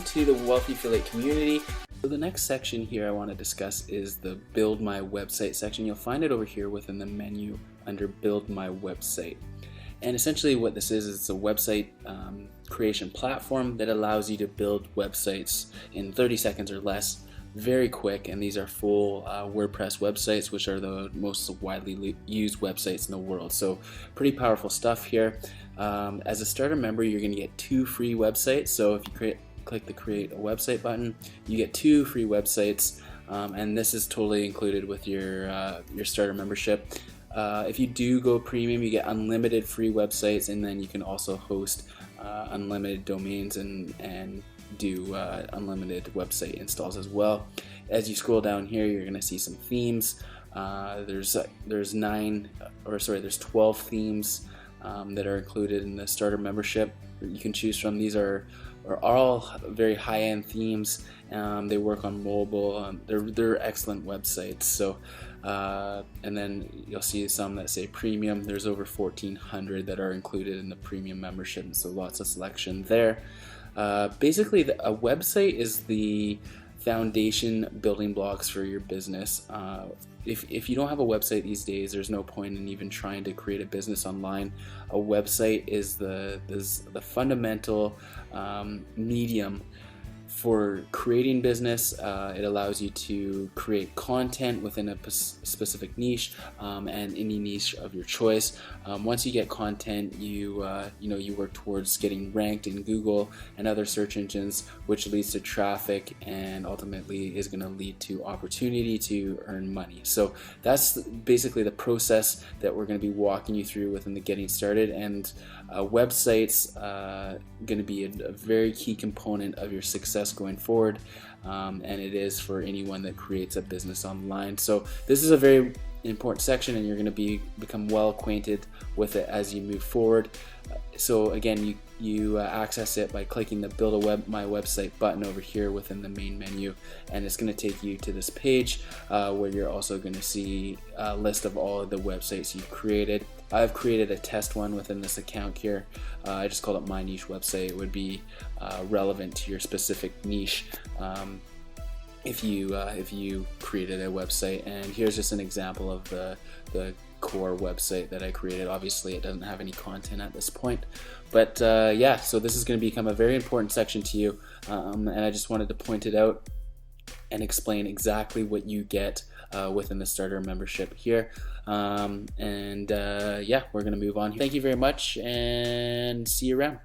welcome to the Wealthy Affiliate community. So the next section here I want to discuss is the Build My Website section. You'll find it over here within the menu under Build My Website. And essentially what this is it's a website creation platform that allows you to build websites in 30 seconds or less, very quick. And these are full WordPress websites, which are the most widely used websites in the world. So pretty powerful stuff here. As a starter member, you're going to get 2 free websites. So if you click the Create a Website button, you get 2 free websites, and this is totally included with your starter membership. If you do go premium, you get unlimited free websites, and then you can also host unlimited domains and do unlimited website installs as well. As you scroll down here, you're going to see some themes. There's 12 themes that are included in the starter membership that you can choose from. These are all very high-end themes. They work on mobile. They're excellent websites. So, and then you'll see some that say premium. There's over 1,400 that are included in the premium membership, and so lots of selection there. Basically, a website is the foundation building blocks for your business. If you don't have a website these days, there's no point in even trying to create a business online. A website is the fundamental medium for creating business. It allows you to create content within a specific niche and any niche of your choice. Once you get content, you work towards getting ranked in Google and other search engines, which leads to traffic and ultimately is going to lead to opportunity to earn money. So that's basically the process that we're going to be walking you through within the Getting Started, and websites going to be a very key component of your success going forward, and it is for anyone that creates a business online. So this is a very important section, and you're going to become well acquainted with it as you move forward. So again, you access it by clicking the Build My Website button over here within the main menu, and it's going to take you to this page where you're also going to see a list of all of the websites you've created. I've created a test one within this account here. I just called it My Niche Website. It would be relevant to your specific niche if you created a website. And here's just an example of the core website that I created. Obviously it doesn't have any content at this point, but yeah, so this is going to become a very important section to you, and I just wanted to point it out and explain exactly what you get within the starter membership here. Yeah, we're going to move on. Thank you very much, and see you around.